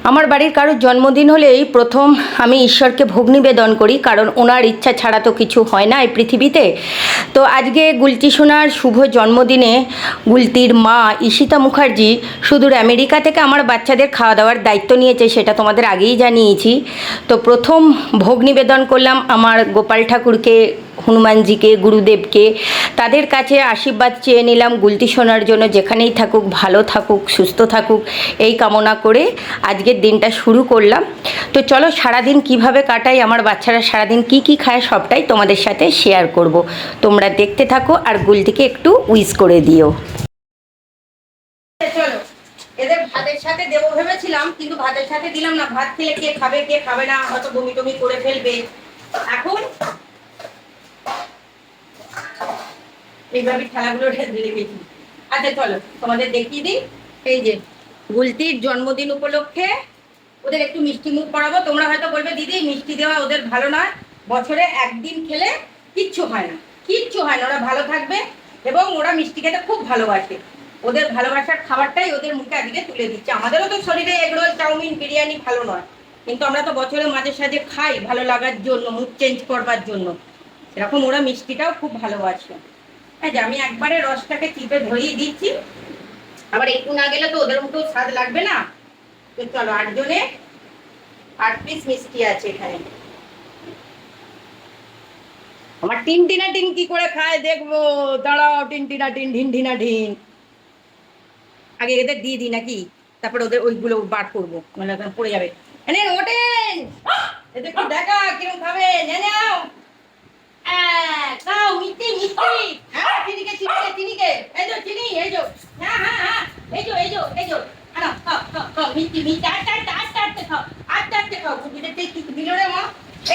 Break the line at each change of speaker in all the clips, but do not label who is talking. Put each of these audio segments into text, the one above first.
আমার বাড়ির কারোর জন্মদিন হলেই প্রথম আমি ঈশ্বরকে ভোগ নিবেদন করি, কারণ ওনার ইচ্ছা ছাড়া তো কিছু হয় না এই পৃথিবীতে। তো আজকে গুলতি সোনার শুভ জন্মদিনে গুলতির মা ঈশিতা মুখার্জি সুদূর আমেরিকা থেকে আমার বাচ্চাদের খাওয়া দাওয়ার দায়িত্ব নিয়েছে, সেটা তোমাদের আগেই জানিয়েছি। তো প্রথম ভোগ নিবেদন করলাম আমার গোপাল ঠাকুরকে, হনুমানজিকে, গুরুদেবকে। তাদের কাছে আশীর্বাদ চেয়ে নিলাম গুলতি সোনার জন্য, যেখানেই থাকুক ভালো থাকুক, সুস্থ থাকুক, এই কামনা করে আজকের দিনটা শুরু করলাম। তো চলো সারাদিন কিভাবে কাটাই, আমার বাচ্চারা সারাদিন কি কি খায় সবটাই তোমাদের সাথে শেয়ার করব। তোমরা দেখতে থাকো আর গুলতিকে একটু উইশ করে দিও। চলো এদের ভাতের সাথে দেবো ভেবেছিলাম, কিন্তু ভাতের সাথে দিলাম না। ভাত খেলে কে খাবে কে খাবে না, হয়তো বমি টমি করে ফেলবে। এখন এইভাবে খেলাগুলো রেখেছি। আচ্ছা চলো তোমাদের দেখিয়ে দিই। এই যে গুলতির জন্মদিন উপলক্ষে ওদের একটু মিষ্টি মুখ করাবো। তোমরা হয়তো বলবে দিদি মিষ্টি দেওয়া ওদের ভালো নয়, বছরে একদিন খেলে কিচ্ছু হয় না, কিচ্ছু হয় না, ওরা ভালো থাকবে এবং ওরা মিষ্টি খেতে খুব ভালোবাসে। ওদের ভালোবাসার খাবারটাই ওদের মুখে আজকে তুলে দিচ্ছে। আমাদেরও তো শরীরে এগরোল, চাউমিন, বিরিয়ানি ভালো নয়, কিন্তু আমরা তো বছরে মাঝে সাঝে খাই ভালো লাগার জন্য, মুখ চেঞ্জ করবার জন্য। এরকম ওরা মিষ্টিটাও খুব ভালোবাসে। হ্যাঁ, যে আমি একবারে রসটাকে চিপে ধরিয়ে দিচ্ছি, আবার একটু না গেলে তো ওদের মতো স্বাদ লাগবে না। তো চলো 8 জনে 8 পিস মিষ্টি আছে এখানে। আমার টিনটিনা টিন কি করে খায় দেখবো, দাঁড়াও। টিনটিনা টিন, ঢিনঢিনা ঢিন। আগে এদের দিয়ে দিই নাকি, তারপরে ওদের ওইগুলো বার করবো, মানে পড়ে যাবে। এনে ওঠেন, এদের কি দেখা কিরকম খাবে, নাও খাও মিষ্টি মিষ্টি। হ্যাঁ চিনিকে চিনিকে চিনিকে, এই যে চিনি, এই যে হ্যাঁ হ্যাঁ হ্যাঁ, এই যে এই যে এই যে আনো খাও খাও খাও মিষ্টি মিষ্টি। আস্তে আস্তে আস্তে আস্তে খাও, আস্তে আস্তে খাও। বুঝিতে কি দিল রে মা,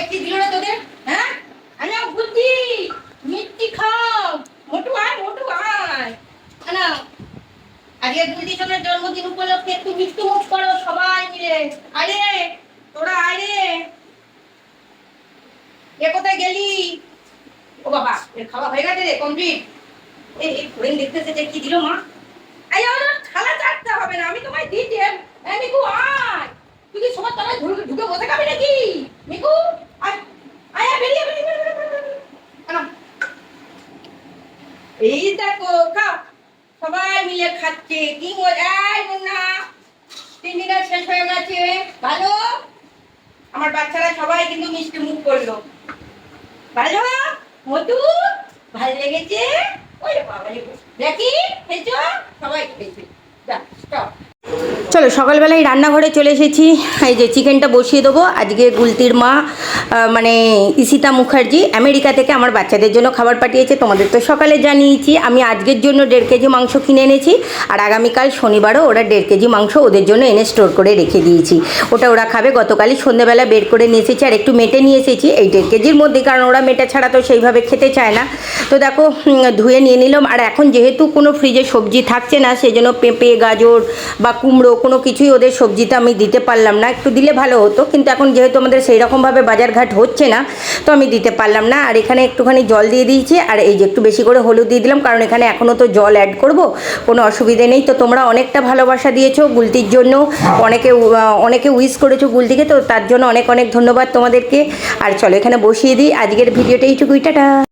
একটি দিল রে তোদের। হ্যাঁ আনো বুঝি মিষ্টি খাও। মোটু আয় মোটু আয়, আনো। আজকে গুলতি সোনার জন্মদিন উপলক্ষে একটু মিষ্টি মুখ করো সবাই মিলে। আরে তোরা আয় রে, এ কোথায় গেলি? ও বাবা, এর খাওয়া হয়ে গেছে রে, কমপ্লিট। এই ফোরেন দেখতেছে যে কি দিল মা। আই ওর খালা চাটতে হবে না, আমি তোমায় দিতে। এই মিকু আয়, তুই কি সবার তলায় ঢুকে বসে খাবি নাকি? মিকু আয় আয়, বেরিয়ে বেরিয়ে। এই দেখো খাও, সবাই মিলে খাচ্ছে, কি মজা। না তিনদিন শেষ হয়ে গেছে, ভালো। আমার বাচ্চারা সবাই কিন্তু মিষ্টি মুখ করলো। ভালো মধু, ভালো লেগেছে। ওই বাবা দেখি খেয়েছো, সবাই খেয়েছে। চলো সকালবেলায় রান্নাঘরে চলে এসেছি। এই যে চিকেনটা বসিয়ে দেবো। আজকে গুলতির মা মানে ঈশিতা মুখার্জি আমেরিকা থেকে আমার বাচ্চাদের জন্য খাবার পাঠিয়েছে। তোমাদের তো সকালে জানিয়েছি। আমি আজকের জন্য 1.5 কেজি মাংস কিনে এনেছি, আর আগামীকাল শনিবারও ওরা 1.5 কেজি মাংস ওদের জন্য এনে স্টোর করে রেখে দিয়েছি। ওটা ওরা খাবে। গতকালই সন্ধ্যেবেলা বের করে নিয়ে এসেছি, আর একটু মেটে নিয়ে এসেছি এই 1.5 কেজির মধ্যে, কারণ ওরা মেটে ছাড়া তো সেইভাবে খেতে চায় না। তো দেখো ধুয়ে নিয়ে নিলাম। আর এখন যেহেতু কোনো ফ্রিজে সবজি থাকছে না, সেই জন্য পেঁপে, গাজর বা কুমড়ো কোনো কিছুই ওদের সবজিতে আমি দিতে পারলাম না। একটু দিলে ভালো হতো, কিন্তু এখন যেহেতু আমাদের সেই রকমভাবে বাজারঘাট হচ্ছে না, তো আমি দিতে পারলাম না। আর এখানে একটুখানি জল দিয়ে দিয়েছি, আর এই যে একটু বেশি করে হলুদ দিয়ে দিলাম, কারণ এখানে এখনও তো জল অ্যাড করব, কোনো অসুবিধে নেই। তো তোমরা অনেকটা ভালোবাসা দিয়েছো গুলতির জন্য, অনেকে উইশ করেছো গুলতিকে, তো তার জন্য অনেক অনেক ধন্যবাদ তোমাদেরকে। আর চলো এখানে বসিয়ে দিই। আজকের ভিডিওটা এইটুকুই, টাটা।